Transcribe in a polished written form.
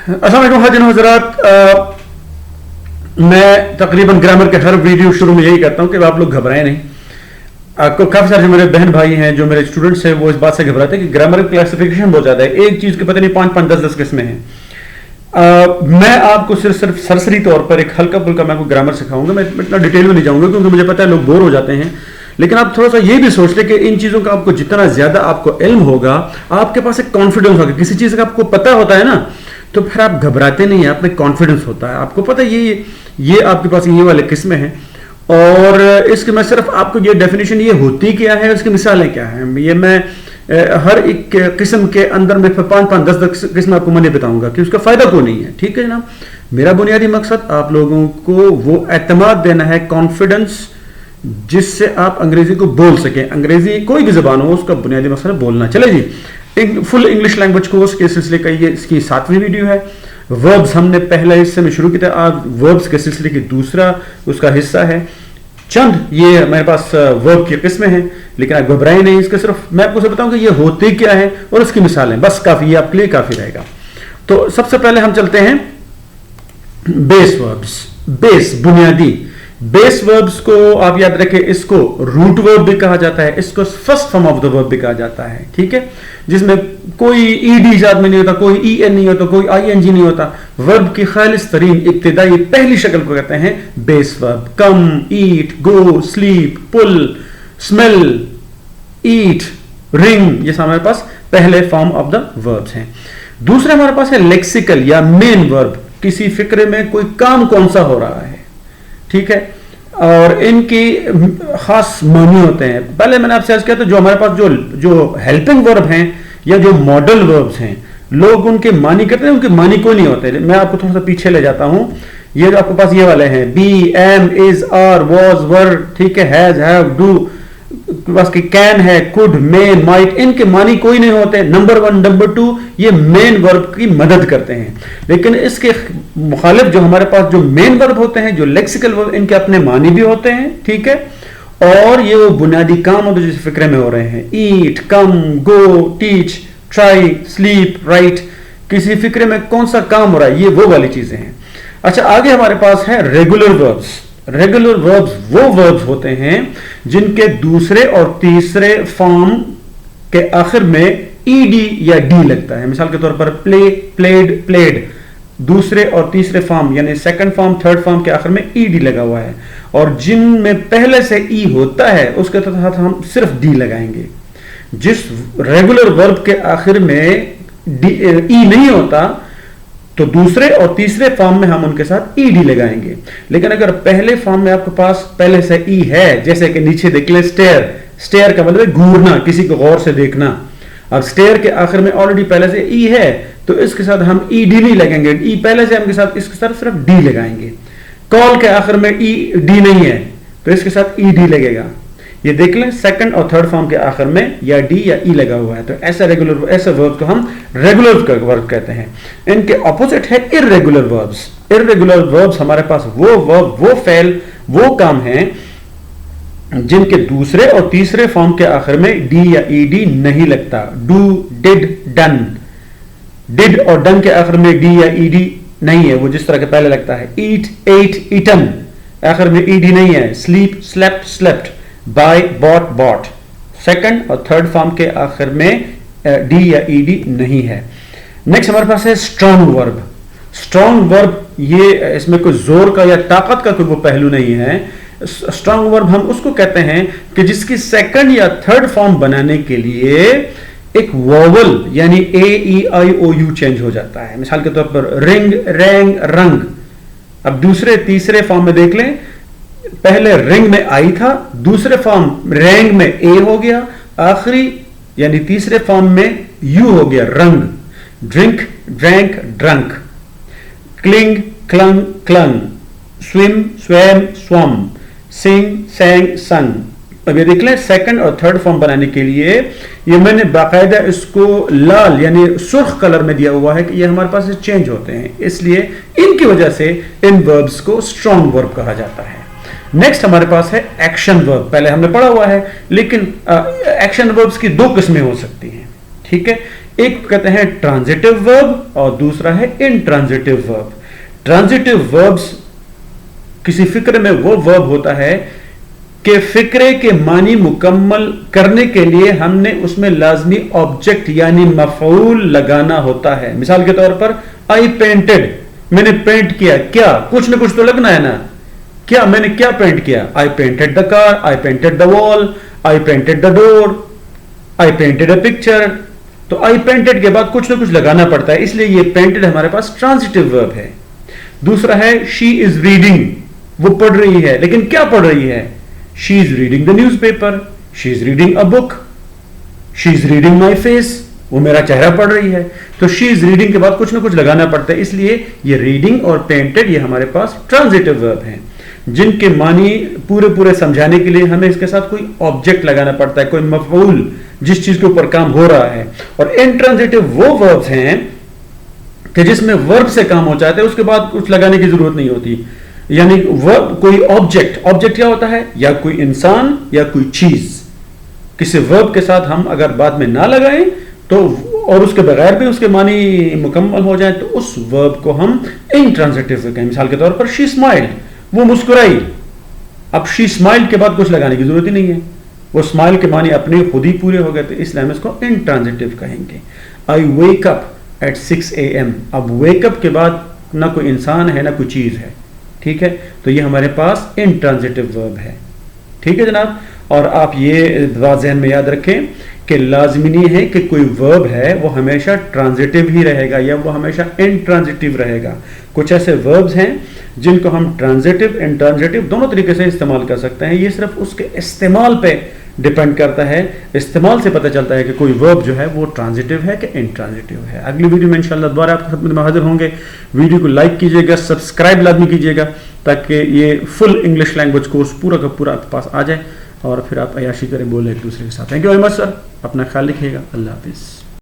अस्सलाम वालेकुम हाजिर हज़रात। मैं तकरीबन ग्रामर के हर वीडियो शुरू में यही कहता हूं कि आप लोग घबराएं नहीं। आपको काफी सारे जो मेरे बहन भाई हैं, जो मेरे स्टूडेंट्स हैं, वो इस बात से घबराते हैं कि ग्रामर क्लासिफिकेशन बहुत ज्यादा है, एक चीज के पता नहीं 5-5 10-10 किस्में हैं। मैं आपको सिर्फ सरसरी तौर पर एक हल्का फुल्का मैं आपको ग्रामर सिखाऊंगा। मैं इतना डिटेल में नहीं जाऊंगा क्योंकि मुझे पता है लोग बोर हो जाते हैं। लेकिन आप थोड़ा सा ये भी सोच लें कि इन चीजों का आपको जितना ज्यादा आपको इल्म होगा, आपके पास एक कॉन्फिडेंस होगा। किसी चीज का आपको पता होता है ना, तो फिर आप घबराते नहीं है, आप में कॉन्फिडेंस होता है। आपको पता है ये आपके पास ये वाले किस्में हैं, और इसके मैं सिर्फ आपको ये डेफिनेशन ये होती क्या है, उसकी मिसालें क्या हैं, ये मैं हर एक किस्म के अंदर में 5-5 10-10 किस्म आपको मैंने बताऊंगा कि उसका फायदा क्यों नहीं है। ठीक है जनाब, मेरा बुनियादी मकसद आप लोगों को वो एतमाद देना है, कॉन्फिडेंस, जिससे आप अंग्रेजी को बोल सकें। अंग्रेजी कोई भी जबान हो, उसका बुनियादी मकसद है बोलना। चले जी, फुल इंग्लिश लैंग्वेज कोर्स के सिलसिले का ये इसकी 7वीं वीडियो है। वर्ब्स हमने पहले हिस्से में शुरू किया था, आज वर्ब्स के सिलसिले की दूसरा उसका हिस्सा है। चंद ये मेरे पास वर्ब की किस्में हैं, लेकिन आप घबराएं नहीं, इसके सिर्फ मैं आपको बताऊं कि ये होते क्या है और इसकी मिसालें, बस काफी, ये आपके लिए काफी रहेगा। तो सबसे पहले हम चलते हैं बेस वर्ब्स। बेस बुनियादी बेस वर्ब्स को आप याद रखें, इसको रूट वर्ब भी कहा जाता है, इसको first form of the verb भी कहा जाता है। ठीक है, जिसमें कोई ईडी जात में नहीं होता, कोई ईएन नहीं होता, कोई आईएनजी नहीं होता। वर्ब की खालिस तरीन इब्तिदाई पहली शक्ल को कहते हैं बेस वर्ब। कम, ईट, गो, स्लीप, पुल, स्मेल, ईट, रिंग, ये हमारे पास पहले फॉर्म ऑफ द वर्ब्स हैं। दूसरा हमारे पास है लेक्सिकल या मेन वर्ब। किसी फिक्रे में कोई काम कौन सा हो रहा है, ठीक है, और इनकी खास मानी होते हैं। पहले मैंने आपसे अर्ज किया था, जो हमारे पास जो हेल्पिंग वर्ब हैं या जो मॉडल वर्ब्स हैं, लोग उनके मानी करते हैं, उनके मानी कोई नहीं होते। मैं आपको थोड़ा सा पीछे ले जाता हूं। ये जो आपके पास ये वाले हैं, be, am, is, are, was, were, ठीक है, हैज, हैव, डू, बस की कैन है, कुड, मे, माइट, इनके मानी कोई नहीं होते। नंबर 1, नंबर 2 ये मेन वर्ब की मदद करते हैं। लेकिन इसके मुखालिफ जो हमारे पास जो मेन वर्ब होते हैं, जो लेक्सिकल वर्ब, इनके अपने मानी भी होते हैं। ठीक है, और ये वो बुनियादी काम होते हैं जिस फिक्रे में हो रहे हैं। ईट, कम, गो, टीच, ट्राई, स्लीप, राइट, किसी फिक्रे में कौन सा काम हो रहा है, ये वो वाली चीजें हैं। अच्छा, आगे हमारे पास है रेगुलर वर्ब्स। रेगुलर वर्ब्स वो वर्ब्स होते हैं जिनके दूसरे और तीसरे फॉर्म के आखिर में ईडी या डी लगता है। मिसाल के तौर पर प्ले, प्लेड, प्लेड, दूसरे और तीसरे फॉर्म यानी सेकंड फॉर्म, थर्ड फॉर्म के आखिर में ईडी लगा हुआ है, और जिनमें पहले से ई होता है उसके साथ हम सिर्फ डी लगाएंगे। जिस रेगुलर वर्ब के आखिर में ई नहीं होता, तो दूसरे और तीसरे फॉर्म में हम उनके साथ ईडी लगाएंगे। लेकिन अगर पहले फॉर्म में आपके पास पहले से ई है, जैसे कि नीचे देख लें, स्टेयर, स्टेयर का मतलब है घूरना, किसी को गौर से देखना। अब स्टेयर के आखिर में ऑलरेडी पहले से ई है, तो इसके साथ हम ईडी नहीं लगाएंगे, ई पहले से हम के साथ इसके साथ सिर्फ डी लगाएंगे। कॉल के आखिर में ई डी नहीं है, तो इसके साथ ईडी लगेगा। ये देख लें, सेकंड और थर्ड फॉर्म के आखिर में या डी या ई लगा हुआ है, तो ऐसे वर्ब को हम रेगुलर वर्ब कहते हैं। इनके ऑपोजिट है इर्रेगुलर वर्ब्स। इर्रेगुलर वर्ब्स हमारे पास वो वर्ब, वो फेल, वो काम है जिनके दूसरे और तीसरे फॉर्म के आखिर में डी या ईडी नहीं लगता। डू, डिड, डन, डिड और डन के आखिर में डी या ईडी नहीं है, वो जिस तरह के पहले लगता है। ईट, एट, ईटन, आखिर में ईडी नहीं है। Sleep, slept, slept, buy, bought, bought, second और थर्ड फॉर्म के आखिर में डी या ईडी नहीं है। नेक्स्ट हमारे पास है स्ट्रॉन्ग वर्ब। स्ट्रॉन्ग वर्ब ये इसमें कोई जोर का या ताकत का कोई वो पहलू नहीं है। स्ट्रॉन्ग वर्ब हम उसको कहते हैं कि जिसकी सेकंड या थर्ड फॉर्म बनाने के लिए एक वोवल यानी ए, ई, आई, ओ, यू चेंज हो जाता है। मिसाल के तौर पर रिंग, रैंग, रंग। अब दूसरे तीसरे फॉर्म में देख लें, पहले रिंग में आई था, दूसरे फॉर्म रैंग में ए हो गया, आखिरी यानी तीसरे फॉर्म में यू हो गया, rung. Drink, drank, drunk. Cling, clang, clung. Swim, swam, swum. Sing, sang, sung. अब ये देख लें, सेकंड और थर्ड फॉर्म बनाने के लिए ये मैंने बाकायदा इसको लाल यानी सुर्ख कलर में दिया हुआ है कि ये हमारे पास चेंज होते हैं, इसलिए इनकी वजह से इन वर्ब्स को स्ट्रॉन्ग वर्ब कहा जाता है। नेक्स्ट हमारे पास है एक्शन वर्ब। पहले हमने पढ़ा हुआ है, लेकिन एक्शन वर्ब्स की दो किस्में हो सकती हैं। ठीक है, एक कहते हैं ट्रांजिटिव वर्ब और दूसरा है इंट्रांजिटिव वर्ब। ट्रांजिटिव वर्ब्स किसी फिक्र में वो वर्ब होता है कि फिक्रे के मानी मुकम्मल करने के लिए हमने उसमें लाजमी ऑब्जेक्ट यानी मफऊल लगाना होता है। मिसाल के तौर पर आई पेंटेड, मैंने पेंट किया, क्या कुछ ना कुछ तो लगना है ना, क्या मैंने क्या पेंट किया, आई painted the car, I painted the wall, I painted the door, I painted a picture. तो आई पेंटेड के बाद कुछ ना कुछ लगाना पड़ता है, इसलिए ये पेंटेड हमारे पास ट्रांजिटिव वर्ब है। दूसरा है शी इज रीडिंग, वो पढ़ रही है, लेकिन क्या पढ़ रही है, she is reading the newspaper, she is reading a book, she is reading my face, वो मेरा चेहरा पढ़ रही है। तो शी इज रीडिंग के बाद कुछ ना कुछ लगाना पड़ता है, इसलिए ये रीडिंग और पेंटेड ये हमारे पास ट्रांजिटिव वर्ब हैं, जिनके मानी पूरे पूरे समझाने के लिए हमें इसके साथ कोई ऑब्जेक्ट लगाना पड़ता है, कोई मफऊल जिस चीज के ऊपर काम हो रहा है। और इंट्रांजिटिव वो वर्ब्स हैं कि जिसमें वर्ब से काम हो जाता है, उसके बाद कुछ लगाने की जरूरत नहीं होती, यानी वर्ब कोई ऑब्जेक्ट, ऑब्जेक्ट क्या होता है, या कोई इंसान या कोई चीज, किसी वर्ब के साथ हम अगर बाद में ना लगाएं तो और उसके बगैर भी उसके मानी मुकम्मल हो जाए तो उस वर्ब को हम इंट्रांजिटिव कहें। मिसाल के तौर पर शी स्माइल्ड, वो मुस्कुराई, अब शी स्माइल्ड के बाद कुछ लगाने की जरूरत ही नहीं है, वो स्माइल के मानी अपने खुद ही पूरे हो गए, तो इसलिए हम इसको इंट्रांजिटिव कहेंगे। आई वेक अप एट 6 AM, अब वेकअप के बाद ना कोई इंसान है ना कोई चीज है, ठीक है, तो ये हमारे पास इंट्रांजिटिव वर्ब है। ठीक है जनाब, और आप ये बात ज़हन में याद रखें कि लाजमी नहीं है कि कोई वर्ब है वो हमेशा ट्रांजिटिव ही रहेगा या वो हमेशा इंट्रांजिटिव रहेगा। कुछ ऐसे वर्ब्स हैं जिनको हम ट्रांजिटिव इंट्रांजिटिव दोनों तरीके से इस्तेमाल कर सकते हैं, ये सिर्फ उसके इस्तेमाल पे डिपेंड करता है, इस्तेमाल से पता चलता है कि कोई वर्ब जो है वो ट्रांजिटिव है कि इंट्रांजिटिव है। अगली वीडियो में इंशाल्लाह दोबारा आपके खिदमत में हाजिर होंगे। वीडियो को लाइक कीजिएगा, सब्सक्राइब लाजमी कीजिएगा ताकि ये फुल इंग्लिश लैंग्वेज कोर्स पूरा का पूरा आपके पास आ जाए और फिर आप अयाशी करें, बोले एक दूसरे के साथ। Thank you very much sir, अपना ख्याल रखिएगा, अल्लाह हाफिज़।